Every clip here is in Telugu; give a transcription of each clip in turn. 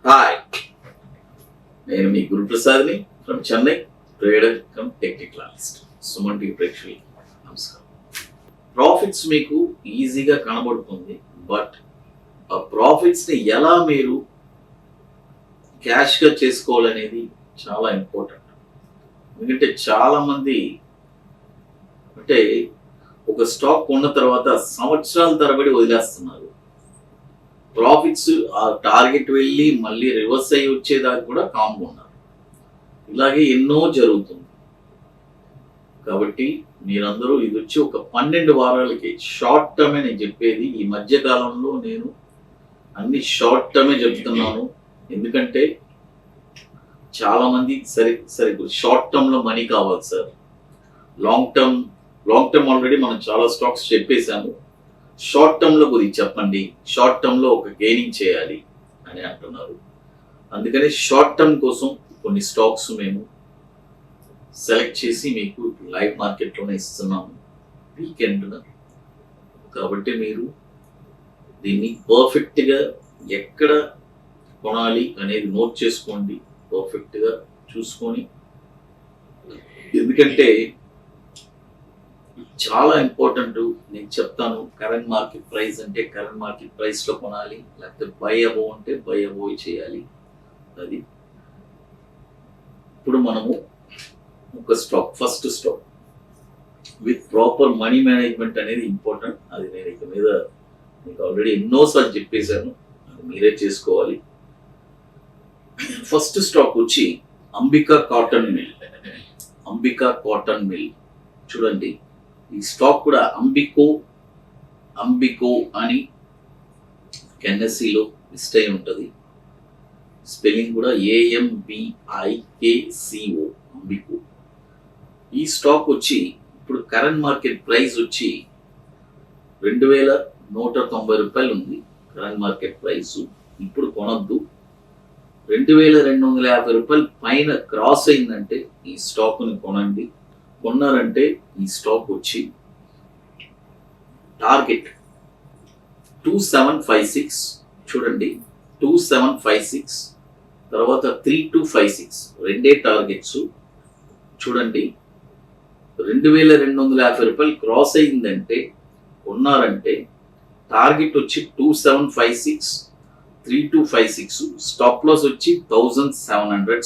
హాయ్, నేను మీ గురు ప్రసాద్ని from Chennai, trader come technical analyst. Suman TV ప్రేక్షకులకి నమస్కారం. ప్రాఫిట్స్ మీకు ఈజీగా కనబడుతుంది, బట్ ఆ ప్రాఫిట్స్ని ఎలా మీరు క్యాష్గా చేసుకోవాలనేది చాలా ఇంపార్టెంట్. ఎందుకంటే చాలామంది అంటే ఒక స్టాక్ కొన్న తర్వాత సంవత్సరాల తరబడి వదిలేస్తున్నారు. ప్రాఫిట్స్ ఆ టార్గెట్ వెళ్ళి మళ్ళీ రివర్స్ అయ్యి వచ్చేదాకా కూడా కామ్గా ఉన్నారు. ఇలాగే ఎన్నో జరుగుతుంది. కాబట్టి మీరందరూ ఇది వచ్చి ఒక 12 వారాలకి షార్ట్ టర్మే నేను చెప్పేది. ఈ మధ్య కాలంలో నేను అన్ని షార్ట్ టర్మే చెప్తున్నాను. ఎందుకంటే చాలా మంది సరే షార్ట్ టర్మ్ లో మనీ కావాలి సార్, లాంగ్ టర్మ్ ఆల్రెడీ మనం చాలా స్టాక్స్ చెప్పేశాము, షార్ట్ టర్మ్ లో గురించి చెప్పండి, షార్ట్ టర్మ్ లో ఒక గెయినింగ్ చేయాలి అని అంటున్నారు. అందుకని షార్ట్ టర్మ్ కోసం కొన్ని స్టాక్స్ మేము సెలెక్ట్ చేసి మీకు లైవ్ మార్కెట్లోనే ఇస్తున్నాము వీకెండ్న. కాబట్టి మీరు దీన్ని పర్ఫెక్ట్గా ఎక్కడ కొనాలి అనేది నోట్ చేసుకోండి, పర్ఫెక్ట్గా చూసుకొని. ఎందుకంటే చాలా ఇంపార్టెంట్. నేను చెప్తాను, కరెంట్ మార్కెట్ ప్రైస్ అంటే కరెంట్ మార్కెట్ ప్రైస్లో కొనాలి, లేకపోతే బై అబోవ్ అంటే బై అబోవ్ చేయాలి. అది ఇప్పుడు మనము ఒక stock, first stock with proper money management అనేది ఇంపార్టెంట్. అది నేను ఇక మీద మీకు ఆల్రెడీ ఎన్నోసార్లు చెప్పేశాను, అది మీరే చేసుకోవాలి. ఫస్ట్ స్టాక్ వచ్చి అంబికా కాటన్ మిల్. చూడండి, ఈ స్టాక్ కూడా అంబికో అని ఎన్ఎస్సిలో లిస్ట్ అయి ఉంటుంది. స్పెల్లింగ్ కూడా AMBIKCO, అంబికో. ఈ స్టాక్ వచ్చి ఇప్పుడు కరెంట్ మార్కెట్ ప్రైస్ వచ్చి 2190 రూపాయలు ఉంది కరెంట్ మార్కెట్ ప్రైస్. ఇప్పుడు కొనద్దు, 2250 రూపాయలు పైన క్రాస్ అయిందంటే ఈ స్టాక్ని కొనండి. కొన్నారంటే ఈ స్టాక్ వచ్చి టార్గెట్ 2756, చూడండి 2756, తర్వాత 3256 రెండే టార్గెట్స్. చూడండి 2250 రూపాయలు క్రాస్ అయిందంటే కొన్నారంటే టార్గెట్ వచ్చి 2756, 3256, స్టాప్ లాస్ వచ్చి 1700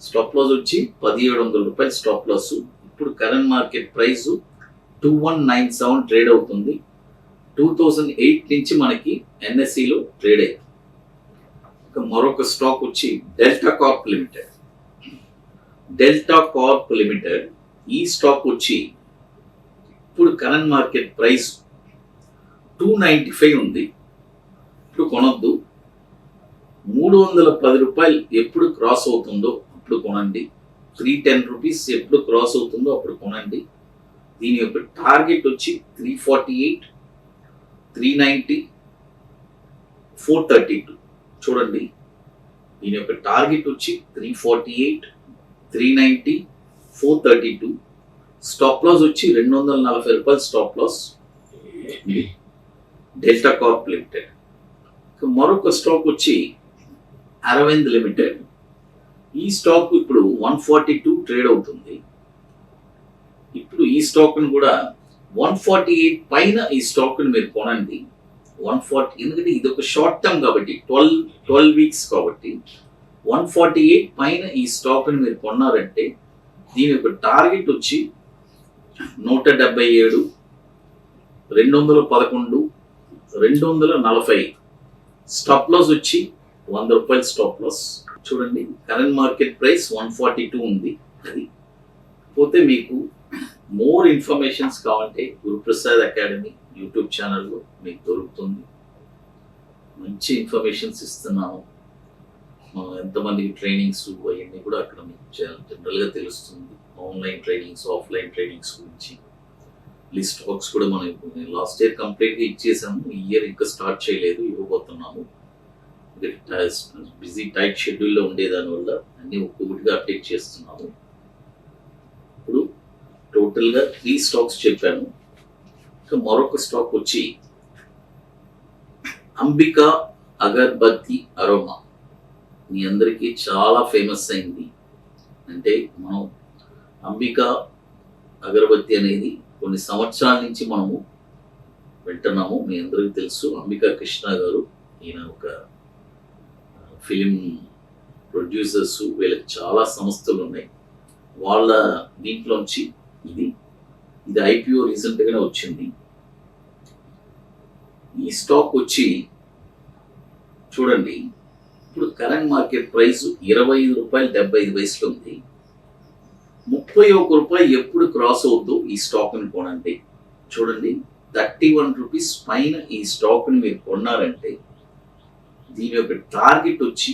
స్టాప్ లాస్ వచ్చి 1700 రూపాయలు స్టాప్ లాస్. ఇప్పుడు కరెంట్ మార్కెట్ ప్రైస్ 2197 ట్రేడ్ అవుతుంది. 2008 నుంచి మనకి ఎన్ఎస్సిలో ట్రేడ్ అయింది. మరొక స్టాక్ వచ్చి డెల్టా కార్ప్ లిమిటెడ్. ఈ స్టాక్ వచ్చి ఇప్పుడు కరెంట్ మార్కెట్ ప్రైస్ 295 ఉంది. ఇప్పుడు కొనొద్దు, 310 రూపాయలు ఎప్పుడు క్రాస్ అవుతుందో అప్పుడు కొనండి. 310 రూపీస్ ఎప్పుడు క్రాస్ అవుతుందో అప్పుడు కొనండి. దీని యొక్క టార్గెట్ వచ్చి 348, 390, 432. చూడండి, దీని యొక్క టార్గెట్ వచ్చి 348, 390, 432. స్టాప్ లాస్ వచ్చి 240 రూపాయలు stop loss. Delta corp limited. మరొక స్టాక్ వచ్చి అరవింద్ లిమిటెడ్. ఈ స్టాక్ ఇప్పుడు 142 ట్రేడ్ అవుతుంది. ఇప్పుడు ఈ స్టాక్ను కూడా 148 పైన ఈ స్టాక్ని మీరు కొనండి. 140, ఎందుకంటే ఇది ఒక షార్ట్ టర్మ్ కాబట్టి 12 వీక్స్ కాబట్టి 148 పైన ఈ స్టాక్ని మీరు కొన్నారంటే దీని యొక్క టార్గెట్ వచ్చి 177, 211, 240. స్టాప్ లాస్ వచ్చి 100 రూపాయలు స్టాప్ లాస్. చూడండి, కరెంట్ మార్కెట్ ప్రైస్ 142 ఉంది. అది పోతే మీకు మోర్ ఇన్ఫర్మేషన్స్ కావాలంటే గురుప్రసాద్ అకాడమీ యూట్యూబ్ ఛానల్లో మీకు దొరుకుతుంది. మంచి ఇన్ఫర్మేషన్స్ ఇస్తున్నాము. ఎంతమందికి ట్రైనింగ్స్ అవన్నీ కూడా అక్కడ మీకు జనరల్గా తెలుస్తుంది. ఆన్లైన్ ట్రైనింగ్స్, ఆఫ్లైన్ ట్రైనింగ్స్ గురించి. లిస్ట్ బాక్స్ కూడా మనం లాస్ట్ ఇయర్ కంప్లీట్గా ఇచ్చేసాము. ఈ ఇయర్ ఇంకా స్టార్ట్ చేయలేదు, ఇవ్వబోతున్నాము. బిజీ టైట్ షెడ్యూల్లో ఉండేదానివల్ల అన్నీ ఒక్కొక్కటిగా అప్డేట్ చేస్తున్నాము. ఇప్పుడు టోటల్గా 3 స్టాక్స్ చెప్పాను. మరొక స్టాక్ వచ్చి అంబికా అగర్బత్తి అరోమా మీ అందరికీ చాలా ఫేమస్ అయింది. అంటే మనం అంబికా అగరబత్తి అనేది కొన్ని సంవత్సరాల నుంచి మనము వింటున్నాము. మీ అందరికీ తెలుసు అంబికా కృష్ణ గారు. ఈయన ఒక ఫిలిం ప్రొడ్యూసర్స్, వీళ్ళకి చాలా సంస్థలు ఉన్నాయి. వాళ్ళ దీంట్లోంచి ఇది ఐపీఓ రీసెంట్గానే వచ్చింది. ఈ స్టాక్ వచ్చి చూడండి, ఇప్పుడు కరెంట్ మార్కెట్ ప్రైస్ ₹25.75 ఉంది. ₹31 ఎప్పుడు క్రాస్ అవుద్దో ఈ స్టాక్ని కొనండి. చూడండి, ₹31 పైన ఈ స్టాక్ని మీరు కొన్నారంటే దీని యొక్క టార్గెట్ వచ్చి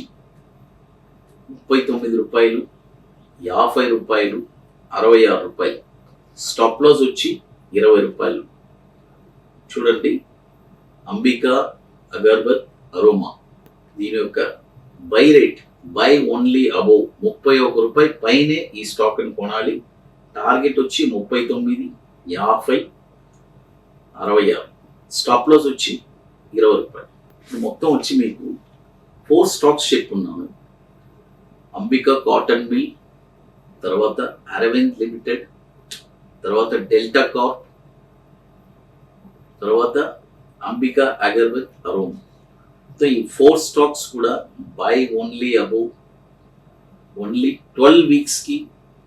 ₹39, ₹50, ₹66. స్టాప్ లాస్ వచ్చి ₹20. చూడండి, అంబికా అగర్బత్ అరోమా దీని యొక్క by rate, by only above ₹31 పైనే ఈ స్టాక్ని కొనాలి. టార్గెట్ వచ్చి 39, 50, 66. స్టాప్ లాస్ వచ్చి ₹20. మొత్తం వచ్చి మీకు 4 స్టాక్స్ చెప్పున్నాను. అంబికా కాటన్ మిల్, తర్వాత అరవింద్ లిమిటెడ్, తర్వాత డెల్టా కార్ప్, తర్వాత అంబికా అగర్బత్ అరోమా. సో ఈ 4 స్టాక్స్ కూడా బై ఓన్లీ అబోవ్ ఓన్లీ 12 వీక్స్కి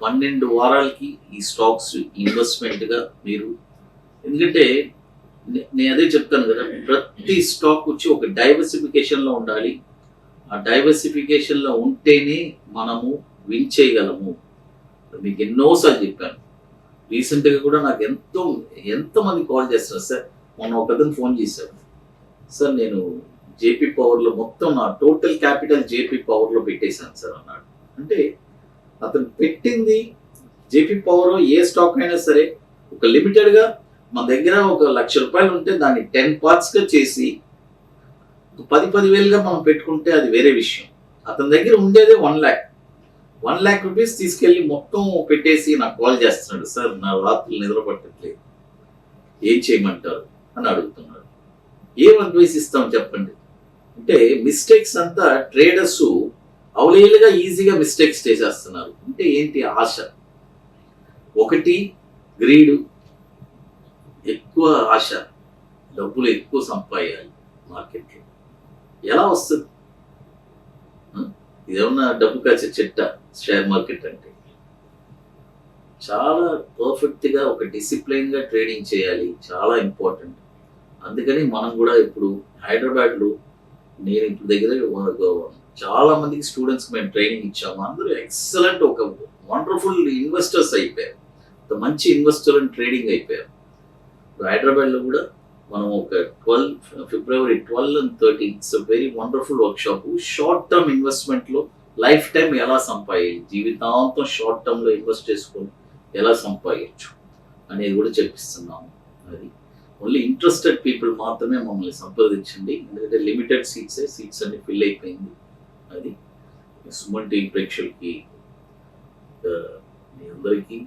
12 వారాలకి ఈ స్టాక్స్ ఇన్వెస్ట్మెంట్గా మీరు, ఎందుకంటే నేను అదే చెప్తాను కదా, ప్రతి స్టాక్ వచ్చి ఒక డైవర్సిఫికేషన్లో ఉండాలి. ఆ డైవర్సిఫికేషన్లో ఉంటేనే మనము విన్ చేయగలము. మీకు ఎన్నోసార్లు చెప్పాను. రీసెంట్గా కూడా నాకు ఎంతమంది కాల్ చేస్తారు. సార్ మొన్న ఒకతను ఫోన్ చేశాడు, సార్ నేను జేపీ పవర్లో మొత్తం నా టోటల్ క్యాపిటల్ జేపీ పవర్లో పెట్టేశాను సార్ అన్నాడు. అంటే అతను పెట్టింది జేపీ పవర్ ఏ స్టాక్ అయినా సరే ఒక లిమిటెడ్గా, మన దగ్గర ఒక ₹1,00,000 ఉంటే దాన్ని 10 పార్ట్స్గా చేసి 10,000గా మనం పెట్టుకుంటే అది వేరే విషయం. అతని దగ్గర ఉండేదే 1,00,000 రూపీస్ తీసుకెళ్ళి మొత్తం పెట్టేసి నాకు కాల్ చేస్తున్నాడు, సార్ నా రాత్రులు నిద్ర పట్టట్లేదు, ఏం చేయమంటారు అని అడుగుతున్నాడు. ఏం అడ్వైస్ ఇస్తాం చెప్పండి. అంటే మిస్టేక్స్ అంతా ట్రేడర్స్ అవలీలుగా ఈజీగా మిస్టేక్స్ చేసేస్తున్నారు. అంటే ఏంటి? ఆశ. ఒకటి గ్రీడు, ఎక్కువ ఆశ, డబ్బులు ఎక్కువ సంపాదించాలి మార్కెట్లో. ఎలా వస్తుంది? ఇదేమన్నా డబ్బు కాచే చెట్ట షేర్ మార్కెట్ అంటే? చాలా పర్ఫెక్ట్గా ఒక డిసిప్లైన్గా ట్రేడింగ్ చేయాలి, చాలా ఇంపార్టెంట్. అందుకని మనం కూడా ఇప్పుడు హైదరాబాద్లో, నేను ఇప్పుడు దగ్గర చాలా మందికి స్టూడెంట్స్కి మేము ట్రైనింగ్ ఇచ్చాము. అందరూ ఎక్సలెంట్, ఒక వండర్ఫుల్ ఇన్వెస్టర్స్ అయిపోయారు, మంచి ఇన్వెస్టర్ అండ్ ట్రేడింగ్ అయిపోయారు. హైదరాబాద్లో కూడా మనం ఒక February 12 and 13 it's very wonderful workshop. Short term ఇన్వెస్ట్మెంట్లో లైఫ్ టైం ఎలా సంపాదించాలి, జీవితాంతం షార్ట్ టర్మ్లో ఇన్వెస్ట్ చేసుకొని ఎలా సంపాదించు అనేది కూడా చెప్పిస్తున్నాము. అది ఓన్లీ ఇంట్రెస్టెడ్ పీపుల్ మాత్రమే మమ్మల్ని సంప్రదించండి. ఎందుకంటే లిమిటెడ్ సీట్స్ అన్ని ఫిల్ అయిపోయింది. అది సుమన్ టీవీ ప్రేక్షకులకి, మీ అందరికీ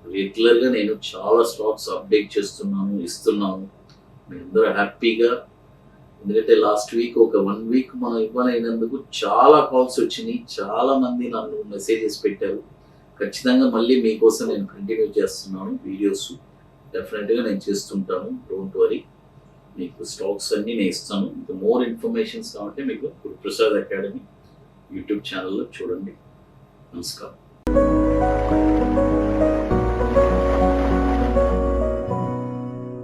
రెగ్యులర్గా నేను చాలా స్టాక్స్ అప్డేట్ చేస్తున్నాను, ఇస్తున్నాను. మీ అందరూ హ్యాపీగా, ఎందుకంటే లాస్ట్ వీక్ ఒక 1 వీక్ మనం ఇవ్వలేనందుకు చాలా కాల్స్ వచ్చినాయి. చాలా మంది నన్ను మెసేజెస్ పెట్టారు. ఖచ్చితంగా మళ్ళీ మీకోసం నేను కంటిన్యూ చేస్తున్నాను వీడియోస్. డెఫినెట్గా నేను చేస్తుంటాను, డోంట్ వరీ. మీకు స్టాక్స్ అన్నీ నేను ఇస్తాను. ఇంకా మోర్ ఇన్ఫర్మేషన్స్ కావాలంటే మీకు ప్రసాద్ అకాడమీ యూట్యూబ్ ఛానల్లో చూడండి. నమస్కారం.